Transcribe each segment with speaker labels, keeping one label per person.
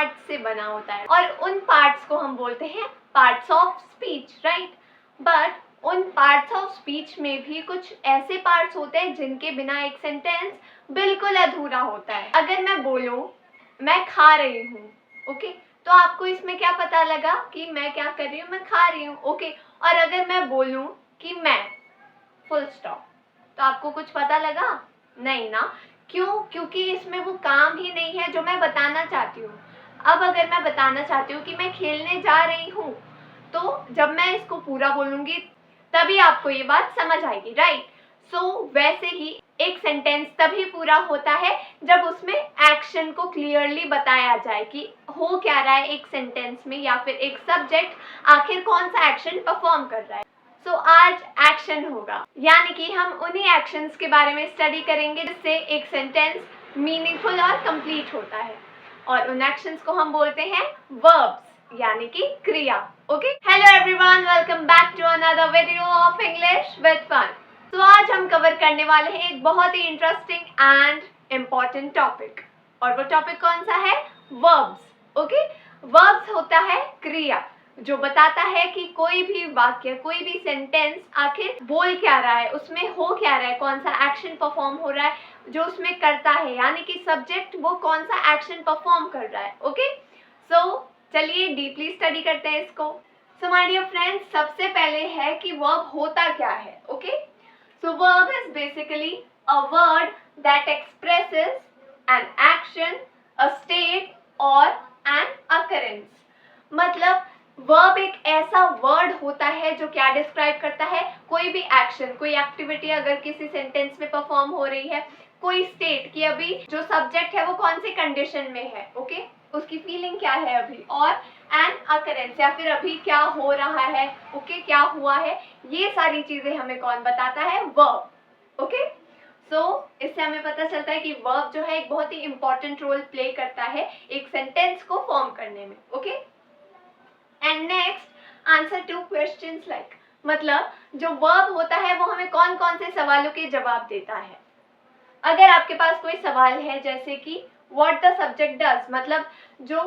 Speaker 1: Parts से बना होता है और उन पार्ट्स को हम बोलते हैं parts of speech, right. But उन पार्ट्स ऑफ स्पीच में भी कुछ ऐसे पार्ट्स होते हैं जिनके बिना एक सेंटेंस बिल्कुल अधूरा होता है। अगर मैं बोलूं मैं खा रही हूँ, ओके, तो आपको इसमें क्या पता लगा कि मैं क्या कर रही हूँ, मैं खा रही हूँ, ओके। और अगर मैं बोलूं कि मैं फुल स्टॉप, तो आपको कुछ पता लगा? नहीं ना। क्यों? क्योंकि इसमें वो काम ही नहीं है जो मैं बताना चाहती हूँ। अब अगर मैं बताना चाहती हूँ कि मैं खेलने जा रही हूँ, तो जब मैं इसको पूरा बोलूंगी तभी आपको ये बात समझ आएगी, राइट। सो वैसे ही एक सेंटेंस तभी पूरा होता है जब उसमें एक्शन को क्लियरली बताया जाए कि हो क्या रहा है एक सेंटेंस में, या फिर एक सब्जेक्ट आखिर कौन सा एक्शन परफॉर्म कर रहा है। सो आज एक्शन होगा, यानी कि हम उन्हीं एक्शंस के बारे में स्टडी करेंगे जिससे एक सेंटेंस मीनिंगफुल और कंप्लीट होता है, और उन एक्शंस को हम बोलते हैं वर्ब्स, यानी कि क्रिया। Okay, hello everyone, welcome back to another video of English with fun. तो आज हम कवर करने वाले हैं एक बहुत ही इंटरेस्टिंग एंड इम्पॉर्टेंट टॉपिक, और वो टॉपिक कौन सा है? वर्ब्स। ओके, वर्ब्स होता है क्रिया जो बताता है कि कोई भी वाक्य, कोई भी सेंटेंस आखिर बोल क्या रहा है, उसमें हो क्या रहा है, कौन सा एक्शन परफॉर्म हो रहा है जो उसमें करता है, यानी कि सब्जेक्ट वो कौन सा एक्शन परफॉर्म कर रहा है। ओके, सो चलिए डीपली स्टडी करते हैं इसको। सो माय डियर फ्रेंड्स, सबसे पहले है कि वर्ब होता क्या है। Okay, so verb is basically a word that expresses an action, a state और एन अकरेंस। मतलब वर्ब एक ऐसा वर्ड होता है जो क्या डिस्क्राइब करता है? कोई भी एक्शन, कोई एक्टिविटी अगर किसी सेंटेंस में परफॉर्म हो रही है, कोई स्टेट कि अभी जो सब्जेक्ट है वो कौन सी कंडीशन में है, ओके, उसकी फीलिंग क्या है अभी, और एन अकरेंस या फिर अभी क्या हो रहा है, ओके, क्या हुआ है, ये सारी चीजें हमें कौन बताता है? वर्ब। ओके, सो इससे हमें पता चलता है कि वर्ब जो है एक बहुत ही इंपॉर्टेंट रोल प्ले करता है एक सेंटेंस को फॉर्म करने में। Okay, and next answer two questions like, मतलब जो वर्ब होता है वो हमें कौन कौन से सवालों के जवाब देता है। अगर आपके पास कोई सवाल है जैसे कि व्हाट द सब्जेक्ट डज, मतलब जो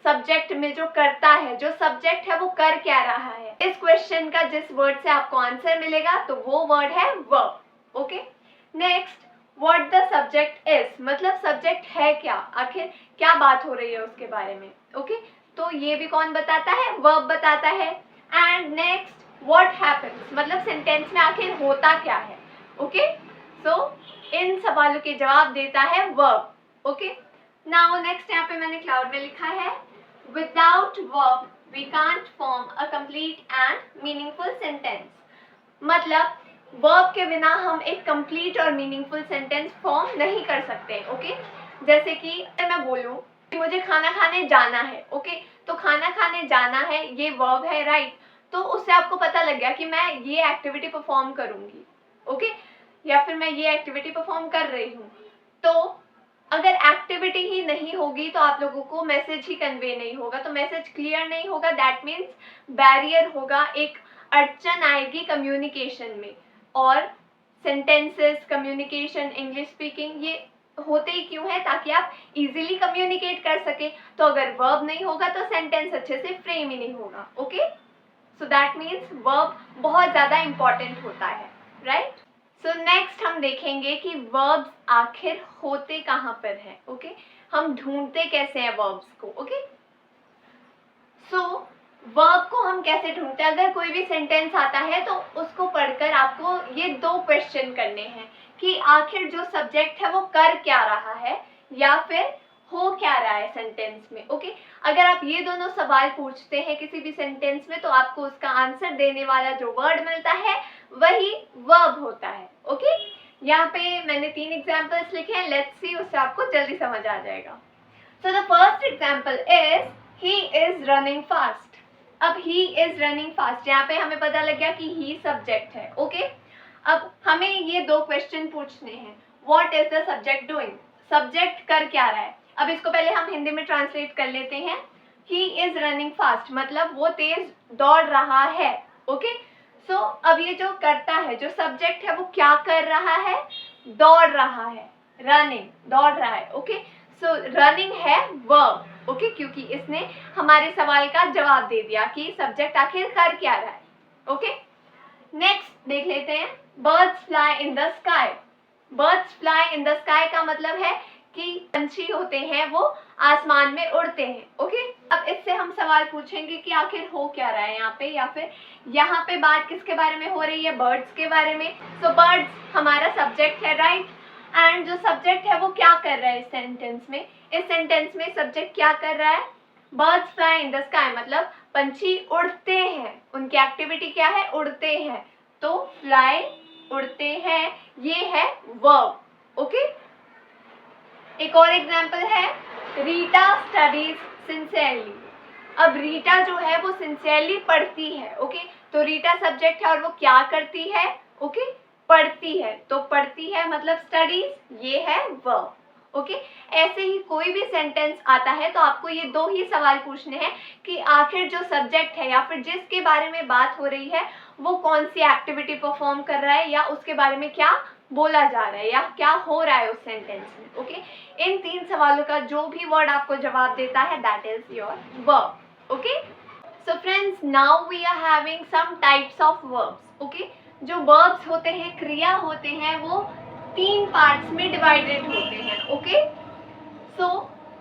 Speaker 1: सब्जेक्ट में जो करता है, जो सब्जेक्ट है वो कर क्या रहा है, इस क्वेश्चन का जिस वर्ड से आपको आंसर मिलेगा तो वो वर्ड है verb. Okay, next what the subject is, मतलब सब्जेक्ट है क्या, आखिर क्या बात हो रही है उसके बारे में। ओके, तो ये भी कौन बताता है? वर्ब बताता है। एंड नेक्स्ट व्हाट हैपेंस, मतलब सेंटेंस में आखिर होता क्या है। ओके, सो इन सवालों के जवाब देता है वर्ब। ओके, नाउ नेक्स्ट यहाँ पे मैंने क्लाउड में लिखा है without verb we can't form a complete and meaningful sentence. मतलब वर्ब के बिना हम एक कंप्लीट और मीनिंगफुल सेंटेंस फॉर्म नहीं कर सकते। ओके, जैसे कि मैं बोलूं कि मुझे खाना खाने जाना है, ओके, तो खाना खाने जाना है ये वर्ब है, राइट। तो उससे आपको पता लग गया कि मैं ये एक्टिविटी परफॉर्म करूंगी, ओके, या फिर मैं ये एक्टिविटी परफॉर्म कर रही हूँ। तो अगर एक्टिविटी ही नहीं होगी तो आप लोगों को मैसेज ही कन्वे नहीं होगा, तो मैसेज क्लियर नहीं होगा, दैट मीन्स बैरियर होगा, एक अड़चन आएगी कम्युनिकेशन में। और सेंटेंसेस, कम्युनिकेशन, इंग्लिश स्पीकिंग ये होते ही क्यों है? ताकि आप इजीली कम्युनिकेट कर सके। तो अगर वर्ब नहीं होगा तो सेंटेंस अच्छे से फ्रेम ही नहीं होगा। Okay, so that means verb बहुत ज्यादा इंपॉर्टेंट होता है, राइट। सो नेक्स्ट हम देखेंगे कि वर्ब्स आखिर होते कहाँ पर है। ओके, हम ढूंढते कैसे हैं वर्ब्स को। ओके, सो वर्ब को हम कैसे ढूंढते हैं? अगर कोई भी सेंटेंस आता है तो उसको पढ़कर आपको ये दो क्वेश्चन करने हैं कि आखिर जो सब्जेक्ट है वो कर क्या रहा है या फिर हो क्या रहा है सेंटेंस में। ओके, अगर आप ये दोनों सवाल पूछते हैं किसी भी सेंटेंस में तो आपको उसका आंसर देने वाला जो वर्ड मिलता है वही वर्ब होता है। ओके, यहाँ पे मैंने 3 एग्जाम्पल्स लिखे हैं, लेट्स सी, उससे आपको जल्दी समझ आ जाएगा। सो the first example is he is running fast। अब he is running fast, यहाँ पे हमें पता लग गया कि he सब्जेक्ट है। ओके, अब हमें ये दो क्वेश्चन पूछने हैं। what is the subject doing, subject कर क्या रहा है। अब इसको पहले हम हिंदी में ट्रांसलेट कर लेते हैं। he is running fast मतलब वो तेज दौड़ रहा है। ओके, सो अब ये जो करता है, जो सब्जेक्ट है वो क्या कर रहा है? दौड़ रहा है, रनिंग, दौड़ रहा है। ओके, सो रनिंग है वर्ब। ओके, क्योंकि इसने हमारे सवाल का जवाब दे दिया कि सब्जेक्ट आखिर कर क्या रहा है। ओके, नेक्स्ट देख लेते हैं, birds fly in the sky. Birds fly in the sky का मतलब है कि पंछी होते हैं वो आसमान में उड़ते हैं। ओके, अब इससे हम सवाल पूछेंगे कि आखिर हो क्या रहा है यहाँ पे, या फिर यहाँ पे बात किसके बारे में हो रही है, बर्ड्स के बारे में। सो बर्ड्स हमारा सब्जेक्ट है, राइट। एंड जो सब्जेक्ट है वो क्या कर रहा है इस सेंटेंस में, इस सेंटेंस में सब्जेक्ट क्या कर रहा है, birds fly in the sky, मतलब पंछी उड़ते हैं, उनकी एक्टिविटी क्या है, उड़ते हैं। तो फ्लाई उड़ते हैं, ये है वर्ब। ओके, एक और एग्जांपल है, रीटा स्टडीज सिंसियरली। अब रीटा जो है वो सिंसियरली पढ़ती है। ओके, तो रीटा सब्जेक्ट है और वो क्या करती है, ओके, पढ़ती है। तो पढ़ती है मतलब स्टडीज, ये है वर्ब। ओके, ऐसे ही कोई भी सेंटेंस आता है तो आपको ये दो ही सवाल पूछने हैं कि आखिर जो सब्जेक्ट है या फिर जिसके बारे में बात हो रही है वो कौन सी एक्टिविटी परफॉर्म कर रहा है, या उसके बारे में क्या बोला जा रहा है, या क्या हो रहा है उस सेंटेंस में। ओके, इन 3 सवालों का जो भी वर्ड आपको जवाब देता है that is your verb. Okay, so friends, now we are having some types of verbs. Okay, जो वर्ब्स होते हैं, क्रिया होते हैं, वो 3 पार्ट्स में डिवाइडेड होते हैं। ओके, सो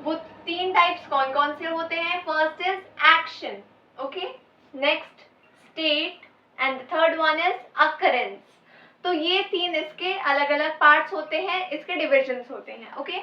Speaker 1: वो 3 टाइप्स कौन कौन से होते हैं, first is action, okay, next state, and third one is occurrence. तो ये 3 इसके अलग अलग पार्ट्स होते हैं, इसके डिविजन्स होते हैं। ओके,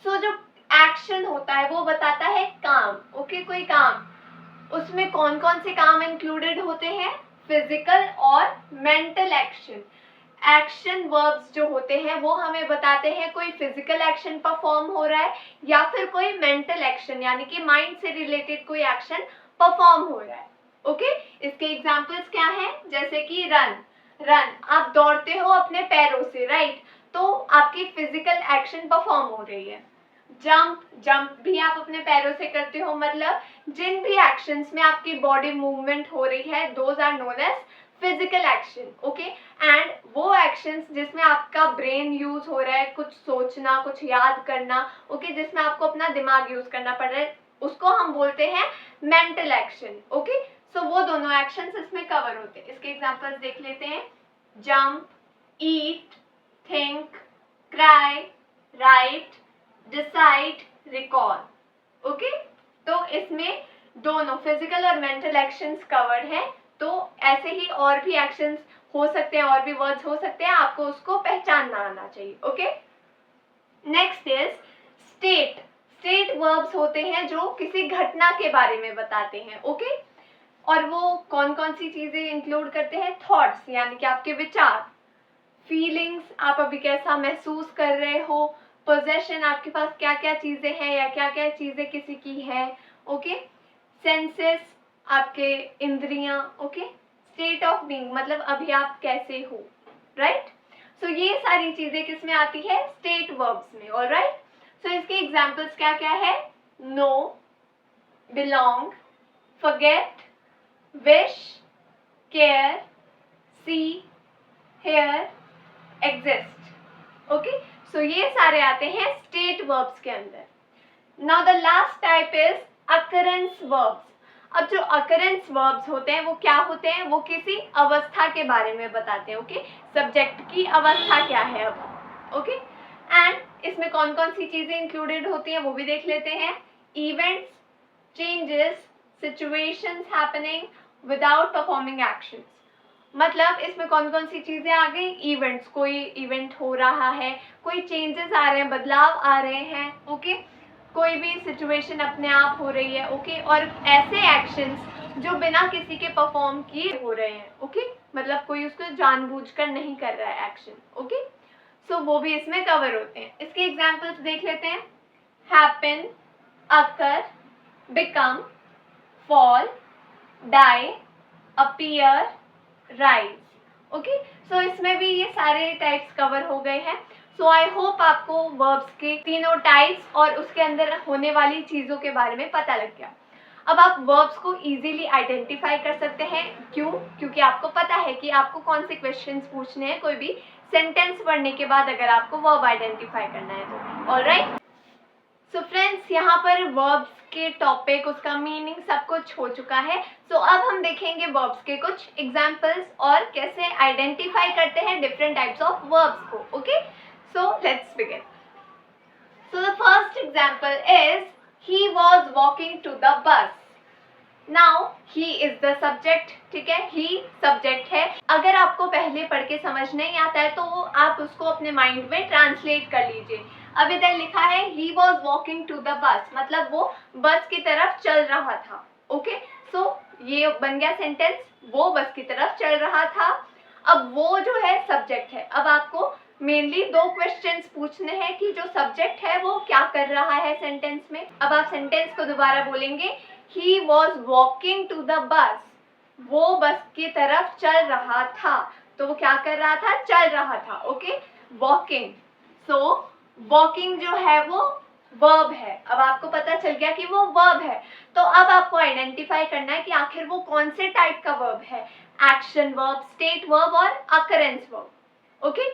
Speaker 1: सो जो एक्शन होता है वो बताता है काम। ओके, कोई काम, उसमें कौन कौन से काम इंक्लूडेड होते हैं, फिजिकल और मेंटल एक्शन। एक्शन वर्ब्स जो होते हैं वो हमें बताते हैं कोई फिजिकल एक्शन परफॉर्म हो रहा है या फिर कोई मेंटल एक्शन, यानी कि माइंड से रिलेटेड कोई एक्शन परफॉर्म हो रहा है। ओके, इसके एग्जांपल्स क्या हैं, जैसे कि रन, आप दौड़ते हो अपने पैरों से, राइट, तो आपकी फिजिकल एक्शन परफॉर्म हो रही है। जंप भी आप अपने पैरों से करते हो, मतलब जिन भी एक्शंस में आपकी बॉडी मूवमेंट हो रही है those are known as physical action. Okay, and वो एक्शंस जिसमें आपका ब्रेन यूज हो रहा है, कुछ सोचना, कुछ याद करना, ओके, जिसमें आपको अपना दिमाग यूज करना पड़ रहा है, उसको हम बोलते हैं मेंटल एक्शन। ओके, सो वो दोनों एक्शंस इसमें कवर होते हैं। इसके एग्जांपल्स देख लेते हैं, jump, eat, think, cry, write, decide, recall. Okay, तो इसमें दोनों फिजिकल और मेंटल एक्शंस कवर्ड हैं। तो ऐसे ही और भी एक्शंस हो सकते हैं, और भी वर्ड्स हो सकते हैं, आपको उसको पहचानना आना चाहिए। Okay, next is state. State verbs होते हैं जो किसी घटना के बारे में बताते हैं। ओके, और वो कौन कौन सी चीजें इंक्लूड करते हैं, थॉट्स, यानी कि आपके विचार, फीलिंग्स, आप अभी कैसा महसूस कर रहे हो, पोजेशन, आपके पास क्या क्या चीजें हैं या क्या क्या चीजें किसी की है। ओके, सेंसेस, आपके इंद्रियां। ओके, स्टेट ऑफ बीइंग, मतलब अभी आप कैसे हो, राइट। सो ये सारी चीजें किस में आती है, स्टेट वर्ब्स में। ऑलराइट, सो इसके एग्जांपल्स क्या क्या है, know, belong, forget, wish, care, see, hear, exist. Okay, so ये सारे आते हैं स्टेट वर्ब्स के अंदर। Now the last type is occurrence verbs. अब जो अकरेंस वर्ब्स होते हैं वो क्या होते हैं, वो किसी अवस्था के बारे में बताते हैं। ओके, सब्जेक्ट की अवस्था क्या है अब। ओके, एंड इसमें कौन कौन सी चीजें इंक्लूडेड होती हैं वो भी देख लेते हैं, events, changes, situations happening without performing actions. मतलब इसमें कौन कौन सी चीजें आ गई, इवेंट्स, कोई इवेंट हो रहा है, कोई चेंजेस आ रहे हैं, बदलाव आ रहे हैं। ओके, कोई भी सिचुएशन अपने आप हो रही है। ओके, और ऐसे एक्शंस जो बिना किसी के परफॉर्म किए हो रहे हैं। ओके, मतलब कोई उसको जानबूझकर नहीं कर रहा है एक्शन। ओके, सो वो भी इसमें कवर होते हैं। इसके एग्जांपल्स देख लेते हैं, happen, occur, become, fall, die, appear, rise. Okay, so इसमें भी ये सारे टाइप्स कवर हो गए हैं। सो आई होप आपको वर्ब्स के तीनों टाइप्स और उसके अंदर होने वाली चीज़ों के बारे में पता लग गया। अब आप वर्ब्स को इजीली आइडेंटिफाई कर सकते हैं। क्यों? क्योंकि आपको पता है कि आपको कौन से क्वेश्चंस पूछने हैं कोई भी सेंटेंस पढ़ने के बाद, अगर आपको वर्ब आइडेंटिफाई करना है तो। ऑलराइट, सो फ्रेंड्स, यहाँ पर वर्ब्स के टॉपिक, उसका मीनिंग सब कुछ हो चुका है. सो अब हम देखेंगे वर्ब्स के कुछ एग्जाम्पल्स और कैसे आइडेंटिफाई करते हैं डिफरेंट टाइप्स ऑफ वर्ब्स को. Okay, so let's begin. So the first example is he was walking to the bus. Now he is the subject. ठीक है, ही सब्जेक्ट है. अगर आपको पहले पढ़ के समझ नहीं आता है तो आप उसको अपने माइंड में ट्रांसलेट कर लीजिए. अब इधर लिखा है he was walking to the bus, मतलब वो बस की तरफ चल रहा था. ओके, सो ये बन गया सेंटेंस, वो बस की तरफ चल रहा था. अब वो जो है सब्जेक्ट है. अब आपको मेनली दो क्वेश्चंस पूछने हैं कि जो सब्जेक्ट है वो क्या कर रहा है सेंटेंस में. अब आप सेंटेंस को दोबारा बोलेंगे, he was walking to the bus. वो बस की तरफ चल रहा था. तो वो क्या कर रहा था? चल रहा था. Okay, walking. सो वॉकिंग जो है वो वर्ब है. अब आपको पता चल गया कि वो वर्ब है. तो अब आपको आइडेंटिफाई करना है कि आखिर वो कौन से टाइप का वर्ब है. एक्शन वर्ब, स्टेट वर्ब और अकरेंस वर्ब. ओके,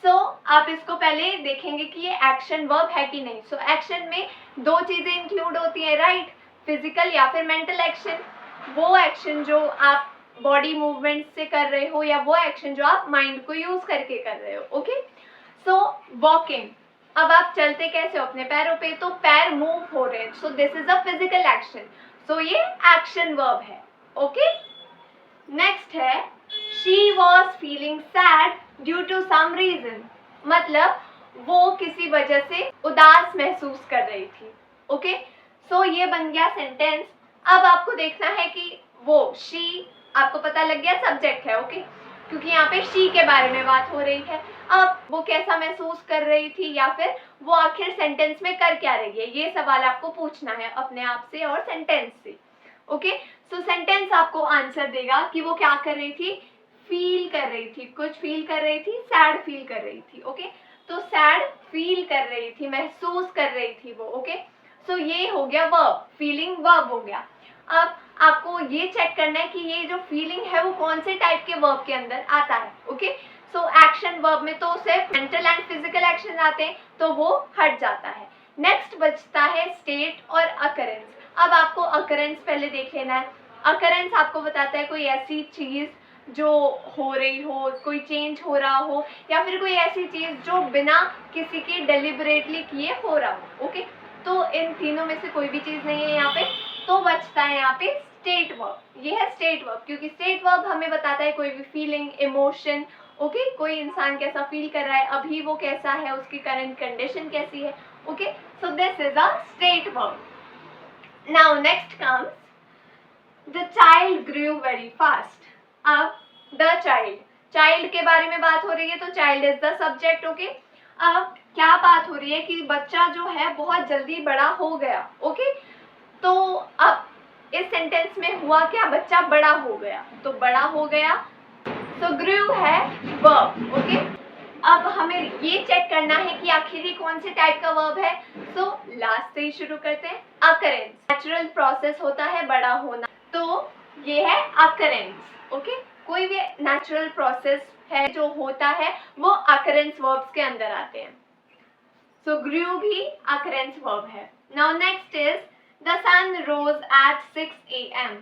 Speaker 1: सो आप इसको पहले देखेंगे कि ये एक्शन वर्ब है कि नहीं. सो एक्शन में दो चीजें इंक्लूड होती है, राइट? फिजिकल या फिर मेंटल एक्शन. वो एक्शन जो आप बॉडी मूवमेंट से कर रहे हो या वो एक्शन जो आप माइंड को यूज करके कर रहे हो. ओके, सो वॉकिंग. अब आप चलते कैसे हो? अपने पैरों पे, तो पैर मूव हो रहे हैं. So this is a physical action. So ये एक्शन वर्ब है. ओके, नेक्स्ट है she was feeling sad due to some reason. मतलब वो किसी वजह से उदास महसूस कर रही थी. ओके, सो ये बन गया सेंटेंस. अब आपको देखना है कि वो शी, आपको पता लग गया सब्जेक्ट है. ओके, क्योंकि यहाँ पे शी के बारे में बात हो रही है. अब वो कैसा महसूस कर रही थी या फिर वो आखिर सेंटेंस में कर क्या रही है, ये सवाल आपको पूछना है अपने आप से और सेंटेंस से. ओके, सो सेंटेंस आपको आंसर देगा कि वो क्या कर रही थी. फील कर रही थी, कुछ फील कर रही थी, सैड फील कर रही थी. ओके, तो सैड फील कर रही थी, महसूस कर रही थी वो. ओके, सो ये हो गया वर्ब, फीलिंग वर्ब हो गया. अब आपको ये चेक करना है कि ये जो फीलिंग है वो कौन से टाइप के वर्ब के अंदर आता है. ओके, सो एक्शन वर्ब में तो सिर्फ मेंटल एंड फिजिकल एक्शन आते हैं, तो वो हट जाता है. नेक्स्ट बचता है स्टेट और अकरेंस. अब आपको अकरेंस पहले देख लेना है. अकरेंस आपको बताता है कोई ऐसी चीज जो हो रही हो, कोई चेंज हो रहा हो, या फिर कोई ऐसी चीज जो बिना किसी के डेलिबरेटली किए हो रहा हो. ओके, तो इन तीनों में से कोई भी चीज नहीं है यहाँ पे, तो बचता है यहाँ पे स्टेट वर्ब. ये है स्टेट वर्ब, क्योंकि स्टेट वर्ब हमें बताता है कोई भी फीलिंग, इमोशन. ओके, कोई इंसान कैसा फील कर रहा है, अभी वो कैसा है, उसकी करंट कंडीशन कैसी है. Okay, so this is a state verb. Now next comes the child grew very fast. अब द चाइल्ड, चाइल्ड के बारे में बात हो रही है, तो child is the subject. Okay, अब क्या बात हो रही है कि बच्चा जो है बहुत जल्दी बड़ा हो गया. ओके, तो अब इस सेंटेंस में हुआ क्या, बच्चा बड़ा हो गया. तो बड़ा हो गया, तो ग्रू है वर्ब. ओके, अब हमें ये चेक करना है कि आखिर ये कौन से टाइप का वर्ब है. सो लास्ट से ही शुरू करते हैं. अकरेंस, नेचुरल प्रोसेस होता है बड़ा होना, तो ये है अकरेंस. ओके, कोई भी नेचुरल प्रोसेस है जो होता है वो अकरेंस वर्ब्स के अंदर आते हैं. सो ग्रू भी अकरेंस वर्ब है. Now next is the sun rose at 6 AM.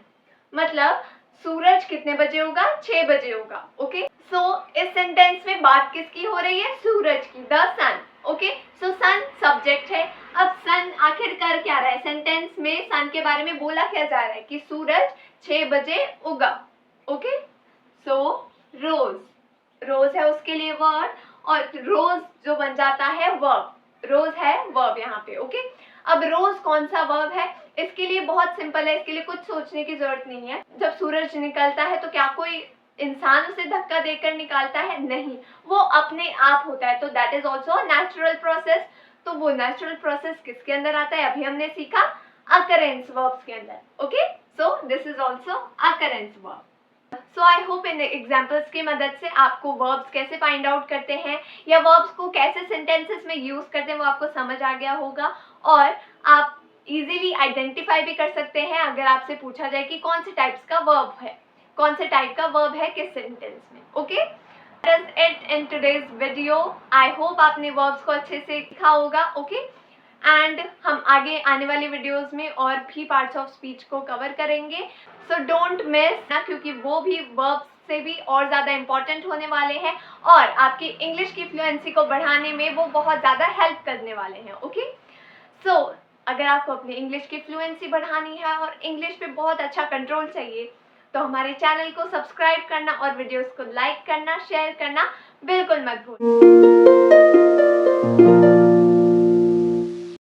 Speaker 1: मतलब सूरज कितने बजे होगा? 6 बजे होगा. ओके, सो इस सेंटेंस में बात किसकी हो रही है? सूरज की, the sun. Okay, so sun subject है. अब सन आखिर कर क्या रहा है? सेंटेंस में सन के बारे में बोला क्या जा रहा है कि सूरज 6 बजे उगा. ओके, सो रोज, रोज है उसके लिए वर्ड, और रोज जो बन जाता है वर्ब. रोज है वर्ब यहाँ पे. ओके, अब रोज कौन सा वर्ब है? इसके लिए बहुत सिंपल है, इसके लिए कुछ सोचने की जरूरत नहीं है. जब सूरज निकलता है तो क्या कोई इंसान उसे धक्का देकर निकालता है? नहीं, वो अपने आप होता है. तो that is also natural process. तो वो नेचुरल प्रोसेस किसके अंदर आता है? अभी हमने सीखा अकरेंस वर्ब्स के अंदर. Okay, so this is also occurrence verb. So I hope in examples की मदद से आपको वर्ब्स कैसे फाइंड आउट करते हैं या वर्ब्स को कैसे सेंटेंसेस में यूज करते हैं वो आपको समझ आ गया होगा, और आप इजीली आइडेंटिफाई भी कर सकते हैं अगर आपसे पूछा जाए कि कौन से टाइप्स का वर्ब है, कौन से टाइप का वर्ब है किस सेंटेंस में. Okay, that is it in today's video. I hope आपने वर्ब्स को अच्छे से सीखा होगा. ओके, एंड हम आगे आने वाली वीडियोस में और भी पार्ट्स ऑफ स्पीच को कवर करेंगे, सो डोंट मिस ना, क्योंकि वो भी वर्ब्स से भी और ज़्यादा इम्पॉर्टेंट होने वाले हैं और आपकी इंग्लिश की फ्लुएंसी को बढ़ाने में वो बहुत ज़्यादा हेल्प करने वाले हैं। ओके, सो अगर आपको अपनी इंग्लिश की फ्लुएंसी बढ़ानी है और इंग्लिश पे बहुत अच्छा कंट्रोल चाहिए तो हमारे चैनल को सब्सक्राइब करना और वीडियोस को लाइक करना, शेयर करना बिल्कुल मत भूलना।